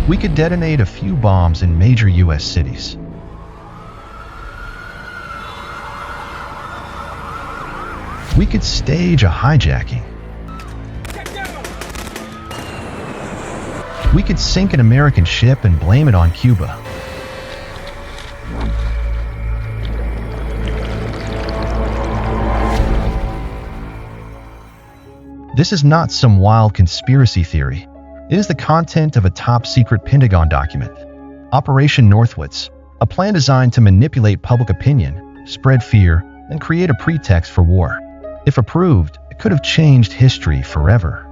We could detonate a few bombs in major US cities. We could stage a hijacking. We could sink an American ship and blame it on Cuba. This is not some wild conspiracy theory. It is the content of a top-secret Pentagon document. Operation Northwoods, a plan designed to manipulate public opinion, spread fear, and create a pretext for war. If approved, it could have changed history forever.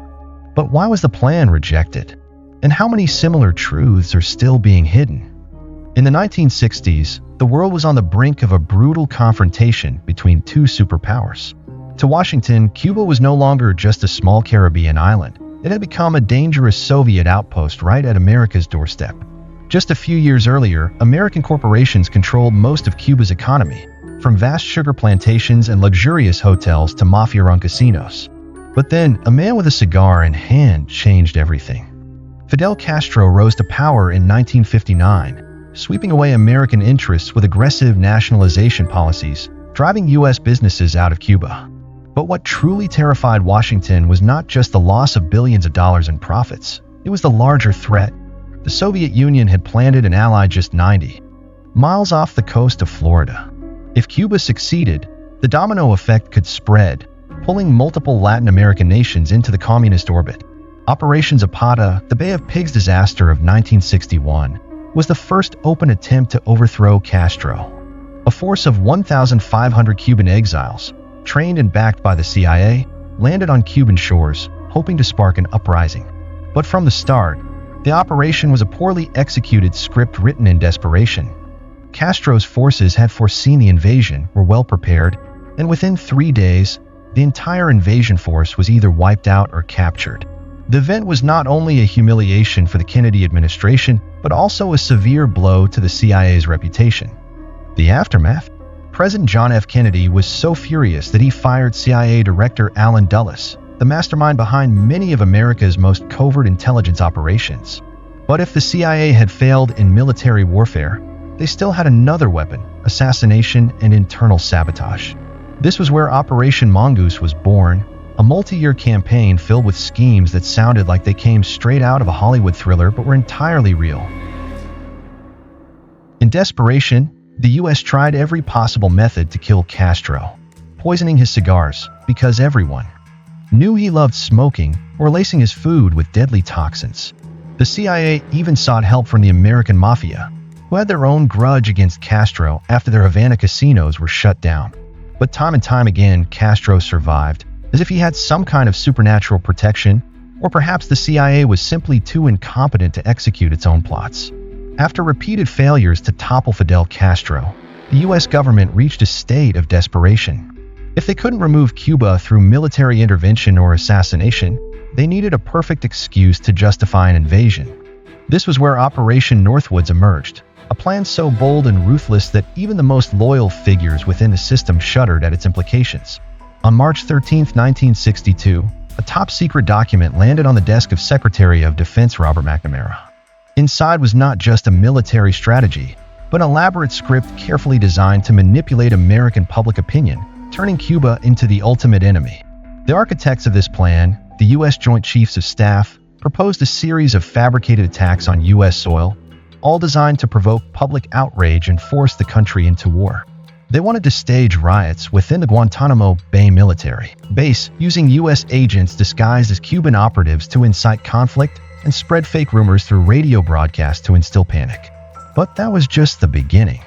But why was the plan rejected? And how many similar truths are still being hidden? In the 1960s, the world was on the brink of a brutal confrontation between two superpowers. To Washington, Cuba was no longer just a small Caribbean island. It had become a dangerous Soviet outpost right at America's doorstep. Just a few years earlier, American corporations controlled most of Cuba's economy, from vast sugar plantations and luxurious hotels to mafia-run casinos. But then, a man with a cigar in hand changed everything. Fidel Castro rose to power in 1959, sweeping away American interests with aggressive nationalization policies, driving U.S. businesses out of Cuba. But what truly terrified Washington was not just the loss of billions of dollars in profits. It was the larger threat. The Soviet Union had planted an ally just 90 miles off the coast of Florida. If Cuba succeeded, the domino effect could spread, pulling multiple Latin American nations into the communist orbit. Operation Zapata, the Bay of Pigs disaster of 1961, was the first open attempt to overthrow Castro. A force of 1,500 Cuban exiles, trained and backed by the CIA, landed on Cuban shores, hoping to spark an uprising. But from the start, the operation was a poorly executed script written in desperation. Castro's forces had foreseen the invasion, were well prepared, and within 3 days, the entire invasion force was either wiped out or captured. The event was not only a humiliation for the Kennedy administration, but also a severe blow to the CIA's reputation. The aftermath? President John F. Kennedy was so furious that he fired CIA Director Allen Dulles, the mastermind behind many of America's most covert intelligence operations. But if the CIA had failed in military warfare, they still had another weapon: assassination and internal sabotage. This was where Operation Mongoose was born, a multi-year campaign filled with schemes that sounded like they came straight out of a Hollywood thriller but were entirely real. In desperation, the U.S. tried every possible method to kill Castro, poisoning his cigars because everyone knew he loved smoking, or lacing his food with deadly toxins. The CIA even sought help from the American mafia, who had their own grudge against Castro after their Havana casinos were shut down. But time and time again, Castro survived, as if he had some kind of supernatural protection, or perhaps the CIA was simply too incompetent to execute its own plots. After repeated failures to topple Fidel Castro, the U.S. government reached a state of desperation. If they couldn't remove Cuba through military intervention or assassination, they needed a perfect excuse to justify an invasion. This was where Operation Northwoods emerged, a plan so bold and ruthless that even the most loyal figures within the system shuddered at its implications. On March 13, 1962, a top-secret document landed on the desk of Secretary of Defense Robert McNamara. Inside was not just a military strategy, but an elaborate script carefully designed to manipulate American public opinion, turning Cuba into the ultimate enemy. The architects of this plan, the U.S. Joint Chiefs of Staff, proposed a series of fabricated attacks on U.S. soil, all designed to provoke public outrage and force the country into war. They wanted to stage riots within the Guantanamo Bay military base, using U.S. agents disguised as Cuban operatives to incite conflict and spread fake rumors through radio broadcasts to instill panic. But that was just the beginning.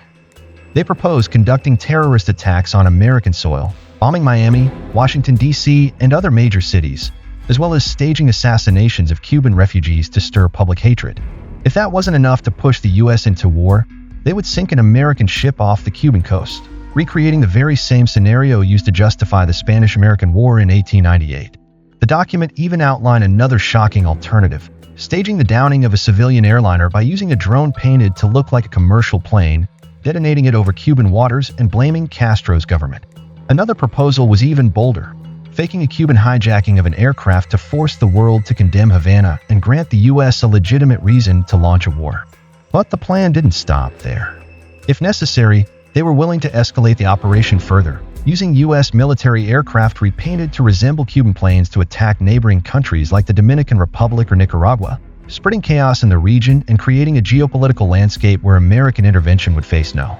They proposed conducting terrorist attacks on American soil, bombing Miami, Washington, D.C., and other major cities, as well as staging assassinations of Cuban refugees to stir public hatred. If that wasn't enough to push the U.S. into war, they would sink an American ship off the Cuban coast, recreating the very same scenario used to justify the Spanish-American War in 1898. The document even outlined another shocking alternative: staging the downing of a civilian airliner by using a drone painted to look like a commercial plane, detonating it over Cuban waters, and blaming Castro's government. Another proposal was even bolder: faking a Cuban hijacking of an aircraft to force the world to condemn Havana and grant the U.S. a legitimate reason to launch a war. But the plan didn't stop there. If necessary, they were willing to escalate the operation further, using U.S. military aircraft repainted to resemble Cuban planes to attack neighboring countries like the Dominican Republic or Nicaragua, spreading chaos in the region and creating a geopolitical landscape where American intervention would face no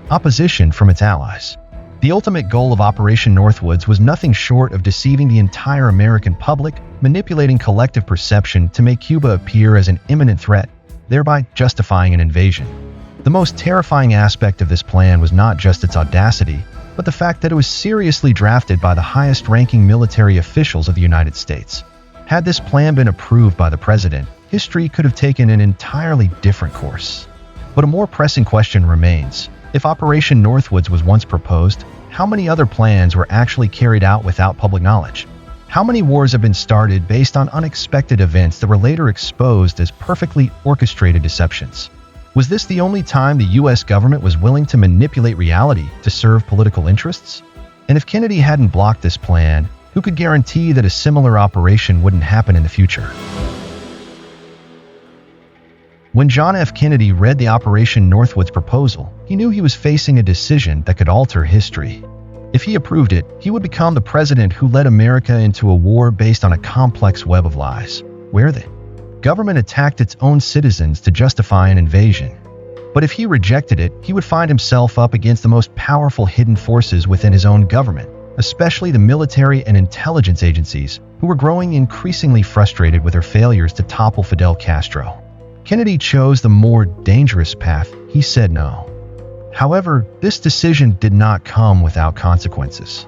opposition from its allies. The ultimate goal of Operation Northwoods was nothing short of deceiving the entire American public, manipulating collective perception to make Cuba appear as an imminent threat, thereby justifying an invasion. The most terrifying aspect of this plan was not just its audacity, but the fact that it was seriously drafted by the highest-ranking military officials of the United States. Had this plan been approved by the president, history could have taken an entirely different course. But a more pressing question remains. If Operation Northwoods was once proposed, how many other plans were actually carried out without public knowledge? How many wars have been started based on unexpected events that were later exposed as perfectly orchestrated deceptions? Was this the only time the U.S. government was willing to manipulate reality to serve political interests? And if Kennedy hadn't blocked this plan, who could guarantee that a similar operation wouldn't happen in the future? When John F. Kennedy read the Operation Northwoods proposal, he knew he was facing a decision that could alter history. If he approved it, he would become the president who led America into a war based on a complex web of lies, where the government attacked its own citizens to justify an invasion. But if he rejected it, he would find himself up against the most powerful hidden forces within his own government, especially the military and intelligence agencies, who were growing increasingly frustrated with their failures to topple Fidel Castro. Kennedy chose the more dangerous path. He said no. However, this decision did not come without consequences.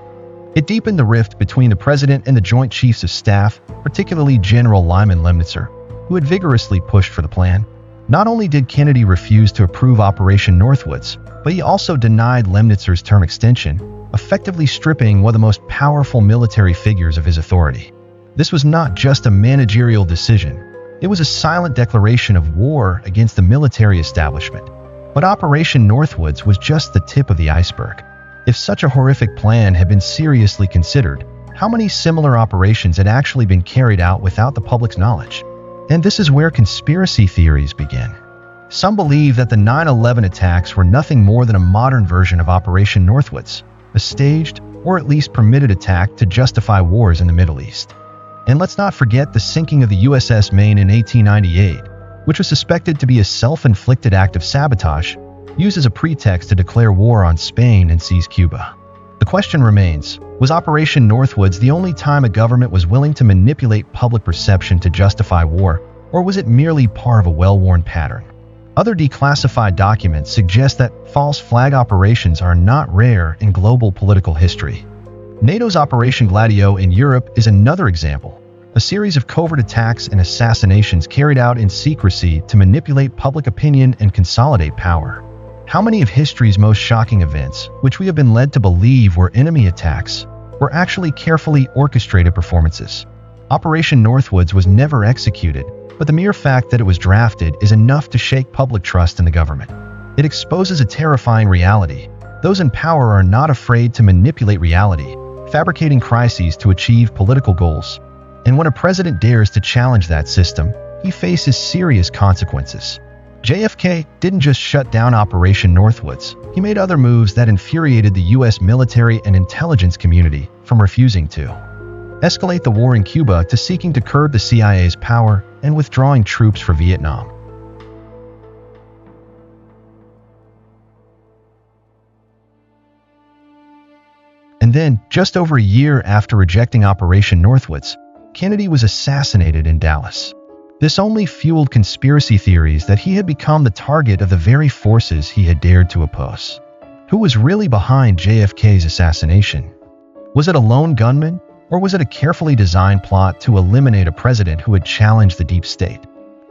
It deepened the rift between the president and the Joint Chiefs of Staff, particularly General Lyman Lemnitzer, who had vigorously pushed for the plan. Not only did Kennedy refuse to approve Operation Northwoods, but he also denied Lemnitzer's term extension, effectively stripping one of the most powerful military figures of his authority. This was not just a managerial decision. It was a silent declaration of war against the military establishment. But Operation Northwoods was just the tip of the iceberg. If such a horrific plan had been seriously considered, how many similar operations had actually been carried out without the public's knowledge? And this is where conspiracy theories begin. Some believe that the 9/11 attacks were nothing more than a modern version of Operation Northwoods, a staged, or at least permitted attack to justify wars in the Middle East. And let's not forget the sinking of the USS Maine in 1898, which was suspected to be a self-inflicted act of sabotage, used as a pretext to declare war on Spain and seize Cuba. The question remains, was Operation Northwoods the only time a government was willing to manipulate public perception to justify war, or was it merely part of a well-worn pattern? Other declassified documents suggest that false flag operations are not rare in global political history. NATO's Operation Gladio in Europe is another example, a series of covert attacks and assassinations carried out in secrecy to manipulate public opinion and consolidate power. How many of history's most shocking events, which we have been led to believe were enemy attacks, were actually carefully orchestrated performances? Operation Northwoods was never executed, but the mere fact that it was drafted is enough to shake public trust in the government. It exposes a terrifying reality. Those in power are not afraid to manipulate reality, fabricating crises to achieve political goals. And when a president dares to challenge that system, he faces serious consequences. JFK didn't just shut down Operation Northwoods, he made other moves that infuriated the U.S. military and intelligence community, from refusing to escalate the war in Cuba to seeking to curb the CIA's power and withdrawing troops from Vietnam. And then, just over a year after rejecting Operation Northwoods, Kennedy was assassinated in Dallas. This only fueled conspiracy theories that he had become the target of the very forces he had dared to oppose. Who was really behind JFK's assassination? Was it a lone gunman, or was it a carefully designed plot to eliminate a president who had challenged the deep state?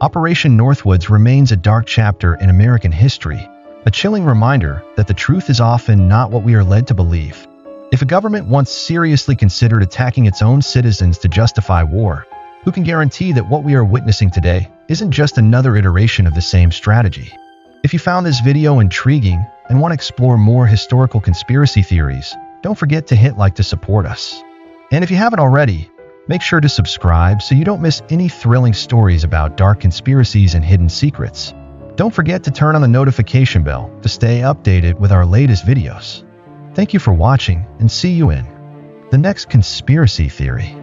Operation Northwoods remains a dark chapter in American history, a chilling reminder that the truth is often not what we are led to believe. If a government once seriously considered attacking its own citizens to justify war, who can guarantee that what we are witnessing today isn't just another iteration of the same strategy? If you found this video intriguing and want to explore more historical conspiracy theories, don't forget to hit like to support us. And if you haven't already, make sure to subscribe so you don't miss any thrilling stories about dark conspiracies and hidden secrets. Don't forget to turn on the notification bell to stay updated with our latest videos. Thank you for watching, and see you in the next conspiracy theory.